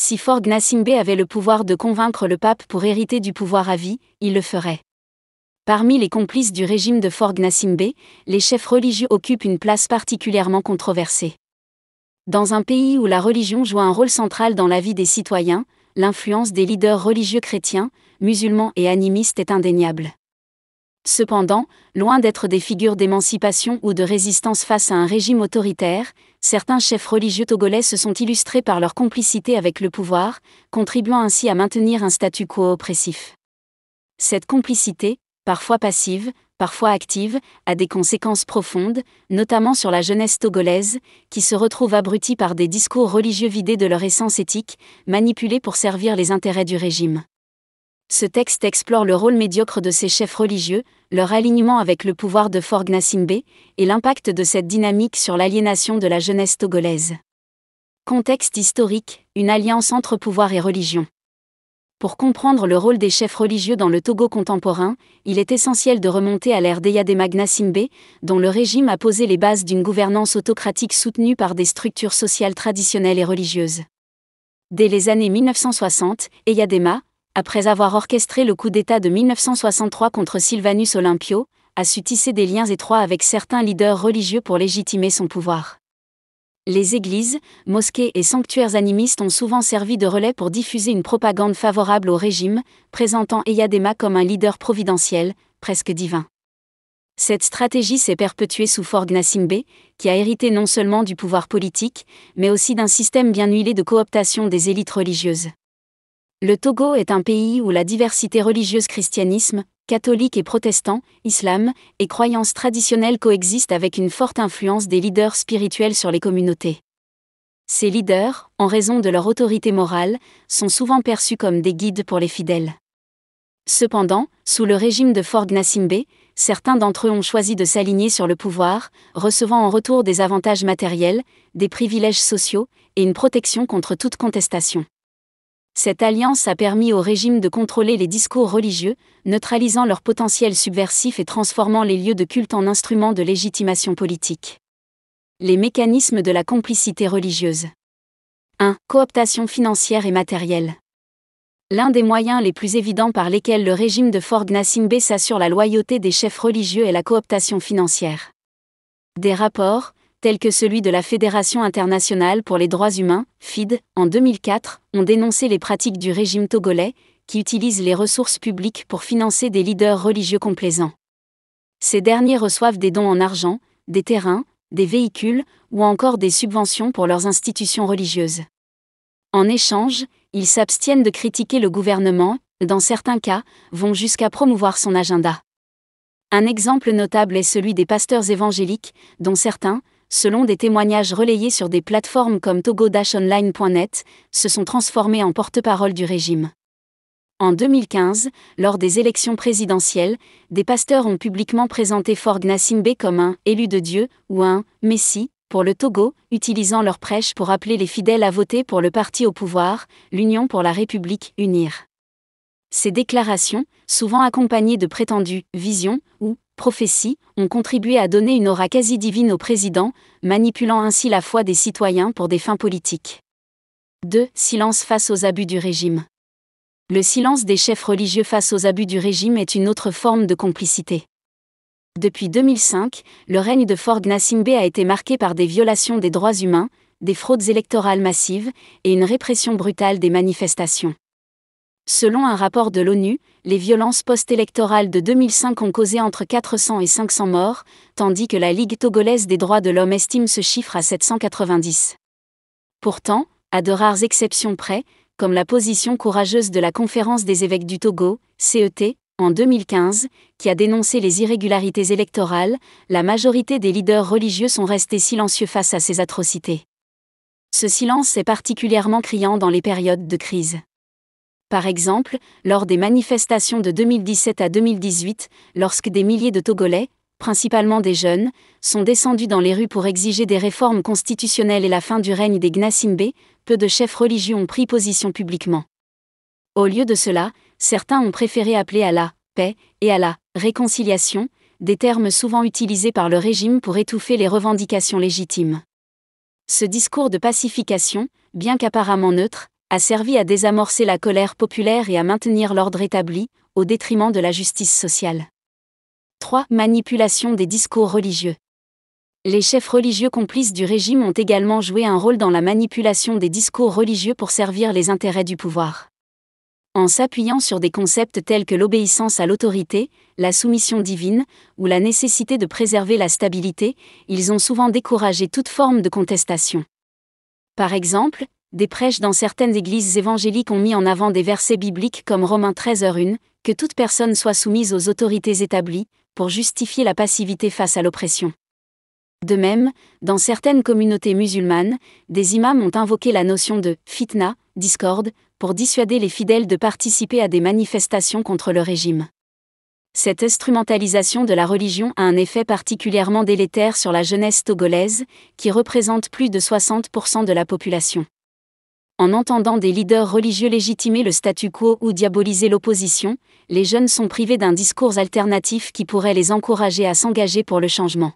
Si Faure Gnassingbé avait le pouvoir de convaincre le pape pour hériter du pouvoir à vie, il le ferait. Parmi les complices du régime de Faure Gnassingbé, les chefs religieux occupent une place particulièrement controversée. Dans un pays où la religion joue un rôle central dans la vie des citoyens, l'influence des leaders religieux chrétiens, musulmans et animistes est indéniable. Cependant, loin d'être des figures d'émancipation ou de résistance face à un régime autoritaire, certains chefs religieux togolais se sont illustrés par leur complicité avec le pouvoir, contribuant ainsi à maintenir un statu quo oppressif. Cette complicité, parfois passive, parfois active, a des conséquences profondes, notamment sur la jeunesse togolaise, qui se retrouve abrutie par des discours religieux vidés de leur essence éthique, manipulés pour servir les intérêts du régime. Ce texte explore le rôle médiocre de ces chefs religieux, leur alignement avec le pouvoir de Faure Gnassingbé, et l'impact de cette dynamique sur l'aliénation de la jeunesse togolaise. Contexte historique, une alliance entre pouvoir et religion. Pour comprendre le rôle des chefs religieux dans le Togo contemporain, il est essentiel de remonter à l'ère d'Eyadema Gnassingbé, dont le régime a posé les bases d'une gouvernance autocratique soutenue par des structures sociales traditionnelles et religieuses. Dès les années 1960, Eyadema, après avoir orchestré le coup d'État de 1963 contre Sylvanus Olympio, a su tisser des liens étroits avec certains leaders religieux pour légitimer son pouvoir. Les églises, mosquées et sanctuaires animistes ont souvent servi de relais pour diffuser une propagande favorable au régime, présentant Eyadema comme un leader providentiel, presque divin. Cette stratégie s'est perpétuée sous Faure Gnassingbé, qui a hérité non seulement du pouvoir politique, mais aussi d'un système bien huilé de cooptation des élites religieuses. Le Togo est un pays où la diversité religieuse christianisme, catholique et protestant, islam, et croyances traditionnelles coexistent avec une forte influence des leaders spirituels sur les communautés. Ces leaders, en raison de leur autorité morale, sont souvent perçus comme des guides pour les fidèles. Cependant, sous le régime de Faure Gnassingbé, certains d'entre eux ont choisi de s'aligner sur le pouvoir, recevant en retour des avantages matériels, des privilèges sociaux, et une protection contre toute contestation. Cette alliance a permis au régime de contrôler les discours religieux, neutralisant leur potentiel subversif et transformant les lieux de culte en instruments de légitimation politique. Les mécanismes de la complicité religieuse. 1. Cooptation financière et matérielle. L'un des moyens les plus évidents par lesquels le régime de Faure Gnassingbé s'assure la loyauté des chefs religieux est la cooptation financière. Des rapports, tels que celui de la Fédération internationale pour les droits humains, FID, en 2004, ont dénoncé les pratiques du régime togolais, qui utilise les ressources publiques pour financer des leaders religieux complaisants. Ces derniers reçoivent des dons en argent, des terrains, des véhicules, ou encore des subventions pour leurs institutions religieuses. En échange, ils s'abstiennent de critiquer le gouvernement, et dans certains cas, vont jusqu'à promouvoir son agenda. Un exemple notable est celui des pasteurs évangéliques, dont certains, selon des témoignages relayés sur des plateformes comme togo-online.net, se sont transformés en porte-parole du régime. En 2015, lors des élections présidentielles, des pasteurs ont publiquement présenté Faure Gnassingbé comme un « élu de Dieu » ou un « messie » pour le Togo, utilisant leur prêche pour appeler les fidèles à voter pour le parti au pouvoir, l'Union pour la République, UNIR. Ces déclarations, souvent accompagnées de prétendues « visions » ou « prophéties », ont contribué à donner une aura quasi divine au président, manipulant ainsi la foi des citoyens pour des fins politiques. 2. Silence face aux abus du régime. Le silence des chefs religieux face aux abus du régime est une autre forme de complicité. Depuis 2005, le règne de Faure Gnassingbé a été marqué par des violations des droits humains, des fraudes électorales massives et une répression brutale des manifestations. Selon un rapport de l'ONU, les violences post-électorales de 2005 ont causé entre 400 et 500 morts, tandis que la Ligue togolaise des droits de l'homme estime ce chiffre à 790. Pourtant, à de rares exceptions près, comme la position courageuse de la Conférence des évêques du Togo, CET, en 2015, qui a dénoncé les irrégularités électorales, la majorité des leaders religieux sont restés silencieux face à ces atrocités. Ce silence est particulièrement criant dans les périodes de crise. Par exemple, lors des manifestations de 2017 à 2018, lorsque des milliers de Togolais, principalement des jeunes, sont descendus dans les rues pour exiger des réformes constitutionnelles et la fin du règne des Gnassingbé, peu de chefs religieux ont pris position publiquement. Au lieu de cela, certains ont préféré appeler à la paix et à la réconciliation, des termes souvent utilisés par le régime pour étouffer les revendications légitimes. Ce discours de pacification, bien qu'apparemment neutre, a servi à désamorcer la colère populaire et à maintenir l'ordre établi, au détriment de la justice sociale. 3. Manipulation des discours religieux. Les chefs religieux complices du régime ont également joué un rôle dans la manipulation des discours religieux pour servir les intérêts du pouvoir. En s'appuyant sur des concepts tels que l'obéissance à l'autorité, la soumission divine, ou la nécessité de préserver la stabilité, ils ont souvent découragé toute forme de contestation. Par exemple, des prêches dans certaines églises évangéliques ont mis en avant des versets bibliques comme Romains 13:1, que toute personne soit soumise aux autorités établies, pour justifier la passivité face à l'oppression. De même, dans certaines communautés musulmanes, des imams ont invoqué la notion de « fitna », discorde, pour dissuader les fidèles de participer à des manifestations contre le régime. Cette instrumentalisation de la religion a un effet particulièrement délétère sur la jeunesse togolaise, qui représente plus de 60% de la population. En entendant des leaders religieux légitimer le statu quo ou diaboliser l'opposition, les jeunes sont privés d'un discours alternatif qui pourrait les encourager à s'engager pour le changement.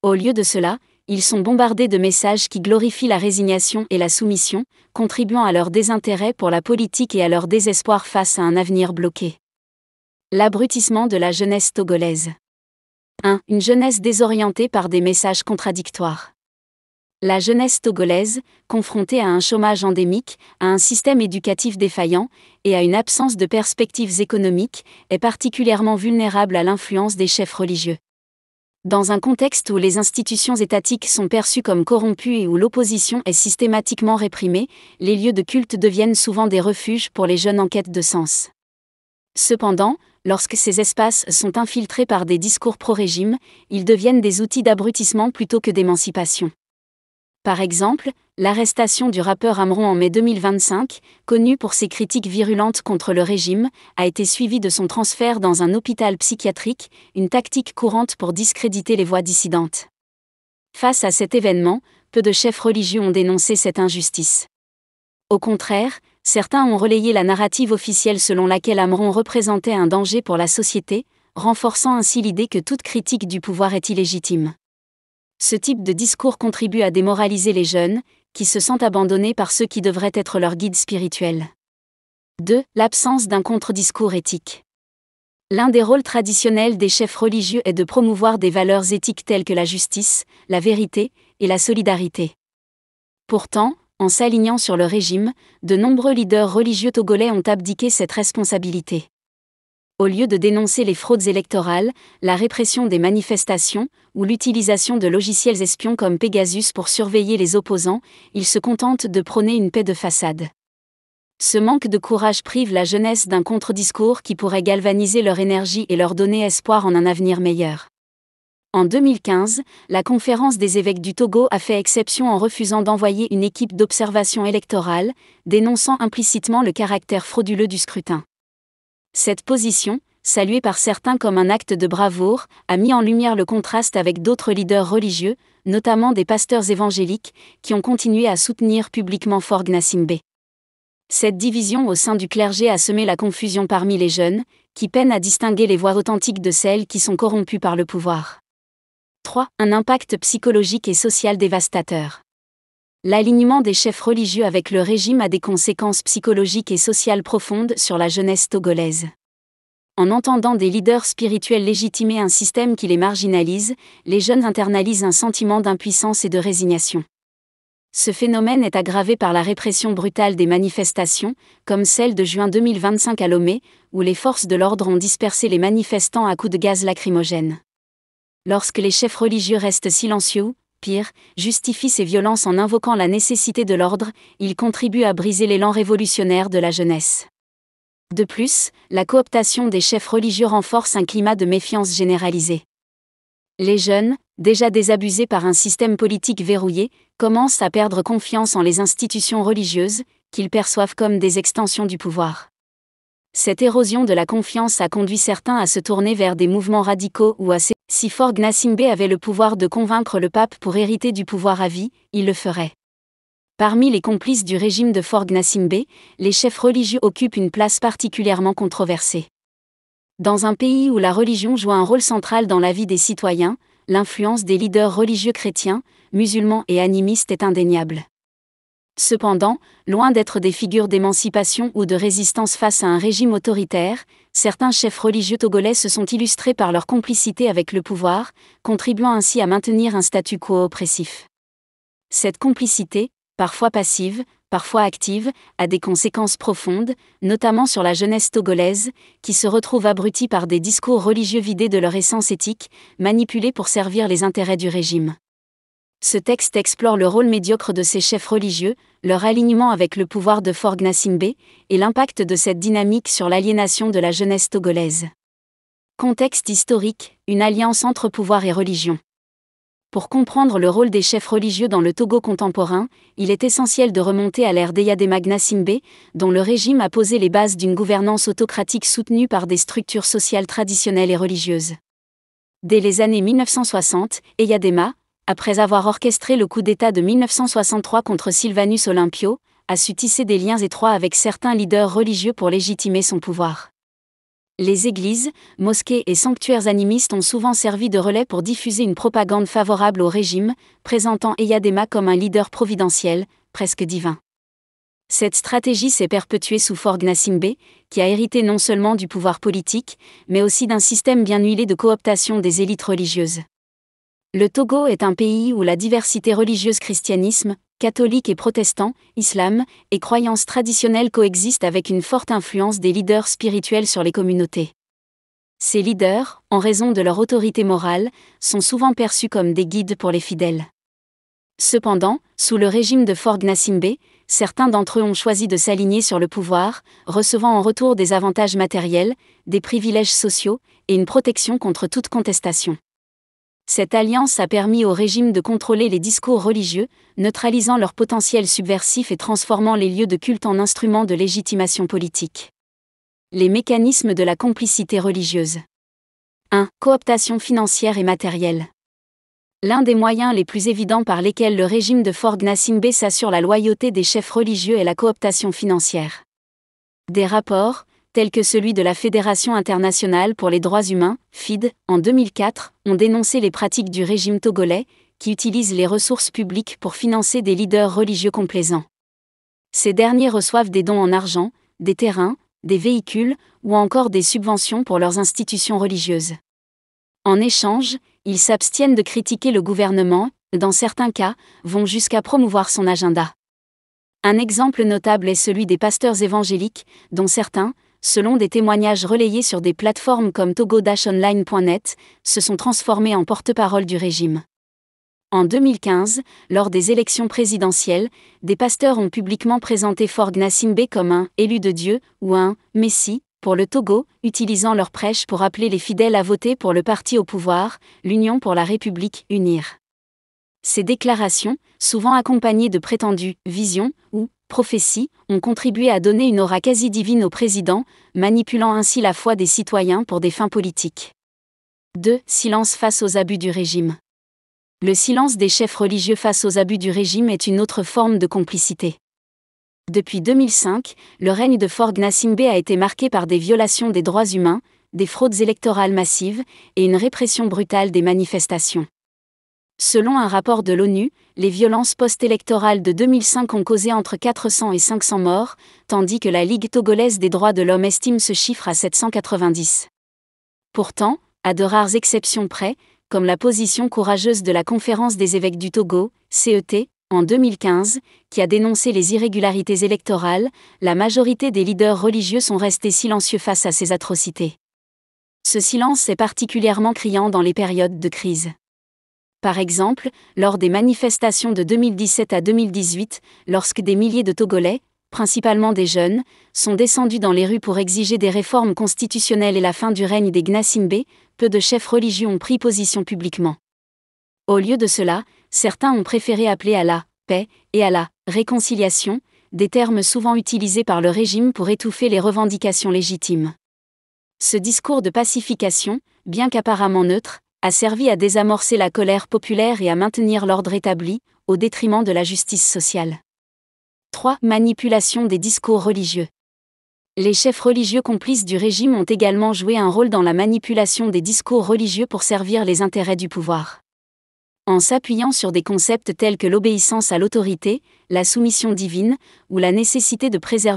Au lieu de cela, ils sont bombardés de messages qui glorifient la résignation et la soumission, contribuant à leur désintérêt pour la politique et à leur désespoir face à un avenir bloqué. L'abrutissement de la jeunesse togolaise. 1. Une jeunesse désorientée par des messages contradictoires. La jeunesse togolaise, confrontée à un chômage endémique, à un système éducatif défaillant, et à une absence de perspectives économiques, est particulièrement vulnérable à l'influence des chefs religieux. Dans un contexte où les institutions étatiques sont perçues comme corrompues et où l'opposition est systématiquement réprimée, les lieux de culte deviennent souvent des refuges pour les jeunes en quête de sens. Cependant, lorsque ces espaces sont infiltrés par des discours pro-régime, ils deviennent des outils d'abrutissement plutôt que d'émancipation. Par exemple, l'arrestation du rappeur Amron en mai 2025, connu pour ses critiques virulentes contre le régime, a été suivie de son transfert dans un hôpital psychiatrique, une tactique courante pour discréditer les voix dissidentes. Face à cet événement, peu de chefs religieux ont dénoncé cette injustice. Au contraire, certains ont relayé la narrative officielle selon laquelle Amron représentait un danger pour la société, renforçant ainsi l'idée que toute critique du pouvoir est illégitime. Ce type de discours contribue à démoraliser les jeunes, qui se sentent abandonnés par ceux qui devraient être leur guide spirituel. 2. L'absence d'un contre-discours éthique. L'un des rôles traditionnels des chefs religieux est de promouvoir des valeurs éthiques telles que la justice, la vérité et la solidarité. Pourtant, en s'alignant sur le régime, de nombreux leaders religieux togolais ont abdiqué cette responsabilité. Au lieu de dénoncer les fraudes électorales, la répression des manifestations, ou l'utilisation de logiciels espions comme Pegasus pour surveiller les opposants, ils se contentent de prôner une paix de façade. Ce manque de courage prive la jeunesse d'un contre-discours qui pourrait galvaniser leur énergie et leur donner espoir en un avenir meilleur. En 2015, la Conférence des évêques du Togo a fait exception en refusant d'envoyer une équipe d'observation électorale, dénonçant implicitement le caractère frauduleux du scrutin. Cette position, saluée par certains comme un acte de bravoure, a mis en lumière le contraste avec d'autres leaders religieux, notamment des pasteurs évangéliques, qui ont continué à soutenir publiquement Faure Gnassingbé. Cette division au sein du clergé a semé la confusion parmi les jeunes, qui peinent à distinguer les voix authentiques de celles qui sont corrompues par le pouvoir. 3. Un impact psychologique et social dévastateur. L'alignement des chefs religieux avec le régime a des conséquences psychologiques et sociales profondes sur la jeunesse togolaise. En entendant des leaders spirituels légitimer un système qui les marginalise, les jeunes internalisent un sentiment d'impuissance et de résignation. Ce phénomène est aggravé par la répression brutale des manifestations, comme celle de juin 2025 à Lomé, où les forces de l'ordre ont dispersé les manifestants à coups de gaz lacrymogène. Lorsque les chefs religieux restent silencieux, pire, justifient ces violences en invoquant la nécessité de l'ordre, ils contribuent à briser l'élan révolutionnaire de la jeunesse. De plus, la cooptation des chefs religieux renforce un climat de méfiance généralisée. Les jeunes, déjà désabusés par un système politique verrouillé, commencent à perdre confiance en les institutions religieuses, qu'ils perçoivent comme des extensions du pouvoir. Cette érosion de la confiance a conduit certains à se tourner vers des mouvements radicaux ou à si Faure Gnassingbé avait le pouvoir de convaincre le pape pour hériter du pouvoir à vie, il le ferait. Parmi les complices du régime de Faure Gnassingbé, les chefs religieux occupent une place particulièrement controversée. Dans un pays où la religion joue un rôle central dans la vie des citoyens, l'influence des leaders religieux chrétiens, musulmans et animistes est indéniable. Cependant, loin d'être des figures d'émancipation ou de résistance face à un régime autoritaire, certains chefs religieux togolais se sont illustrés par leur complicité avec le pouvoir, contribuant ainsi à maintenir un statu quo oppressif. Cette complicité, parfois passive, parfois active, a des conséquences profondes, notamment sur la jeunesse togolaise, qui se retrouve abrutie par des discours religieux vidés de leur essence éthique, manipulés pour servir les intérêts du régime. Ce texte explore le rôle médiocre de ces chefs religieux, leur alignement avec le pouvoir de Faure Gnassingbé, et l'impact de cette dynamique sur l'aliénation de la jeunesse togolaise. Contexte historique, une alliance entre pouvoir et religion. Pour comprendre le rôle des chefs religieux dans le Togo contemporain, il est essentiel de remonter à l'ère d'Eyadema Gnassingbé, dont le régime a posé les bases d'une gouvernance autocratique soutenue par des structures sociales traditionnelles et religieuses. Dès les années 1960, Eyadema, après avoir orchestré le coup d'État de 1963 contre Sylvanus Olympio, a su tisser des liens étroits avec certains leaders religieux pour légitimer son pouvoir. Les églises, mosquées et sanctuaires animistes ont souvent servi de relais pour diffuser une propagande favorable au régime, présentant Eyadema comme un leader providentiel, presque divin. Cette stratégie s'est perpétuée sous Faure Gnassingbé, qui a hérité non seulement du pouvoir politique, mais aussi d'un système bien huilé de cooptation des élites religieuses. Le Togo est un pays où la diversité religieuse christianisme, catholique et protestant, islam, et croyances traditionnelles coexistent avec une forte influence des leaders spirituels sur les communautés. Ces leaders, en raison de leur autorité morale, sont souvent perçus comme des guides pour les fidèles. Cependant, sous le régime de Faure Gnassingbé, certains d'entre eux ont choisi de s'aligner sur le pouvoir, recevant en retour des avantages matériels, des privilèges sociaux, et une protection contre toute contestation. Cette alliance a permis au régime de contrôler les discours religieux, neutralisant leur potentiel subversif et transformant les lieux de culte en instruments de légitimation politique. Les mécanismes de la complicité religieuse. 1. Cooptation financière et matérielle. L'un des moyens les plus évidents par lesquels le régime de Faure Gnassingbé s'assure la loyauté des chefs religieux est la cooptation financière. Des rapports, tels que celui de la Fédération internationale pour les droits humains, FID, en 2004, ont dénoncé les pratiques du régime togolais, qui utilise les ressources publiques pour financer des leaders religieux complaisants. Ces derniers reçoivent des dons en argent, des terrains, des véhicules, ou encore des subventions pour leurs institutions religieuses. En échange, ils s'abstiennent de critiquer le gouvernement, dans certains cas, vont jusqu'à promouvoir son agenda. Un exemple notable est celui des pasteurs évangéliques, dont certains, selon des témoignages relayés sur des plateformes comme togo-online.net, se sont transformés en porte-parole du régime. En 2015, lors des élections présidentielles, des pasteurs ont publiquement présenté Faure Gnassingbé comme un « élu de Dieu » ou un « messie » pour le Togo, utilisant leur prêche pour appeler les fidèles à voter pour le parti au pouvoir, l'Union pour la République, UNIR. Ces déclarations, souvent accompagnées de prétendues « visions » ou « prophéties », ont contribué à donner une aura quasi divine au président, manipulant ainsi la foi des citoyens pour des fins politiques. 2. Silence face aux abus du régime. Le silence des chefs religieux face aux abus du régime est une autre forme de complicité. Depuis 2005, le règne de Faure Gnassingbé a été marqué par des violations des droits humains, des fraudes électorales massives et une répression brutale des manifestations. Selon un rapport de l'ONU, les violences post-électorales de 2005 ont causé entre 400 et 500 morts, tandis que la Ligue togolaise des droits de l'homme estime ce chiffre à 790. Pourtant, à de rares exceptions près, comme la position courageuse de la Conférence des évêques du Togo, CET, en 2015, qui a dénoncé les irrégularités électorales, la majorité des leaders religieux sont restés silencieux face à ces atrocités. Ce silence est particulièrement criant dans les périodes de crise. Par exemple, lors des manifestations de 2017 à 2018, lorsque des milliers de Togolais, principalement des jeunes, sont descendus dans les rues pour exiger des réformes constitutionnelles et la fin du règne des Gnassingbé, peu de chefs religieux ont pris position publiquement. Au lieu de cela, certains ont préféré appeler à la paix et à la réconciliation, des termes souvent utilisés par le régime pour étouffer les revendications légitimes. Ce discours de pacification, bien qu'apparemment neutre, a servi à désamorcer la colère populaire et à maintenir l'ordre établi, au détriment de la justice sociale. 3. Manipulation des discours religieux. Les chefs religieux complices du régime ont également joué un rôle dans la manipulation des discours religieux pour servir les intérêts du pouvoir. en s'appuyant sur des concepts tels que l'obéissance à l'autorité, la soumission divine, ou la nécessité de préserver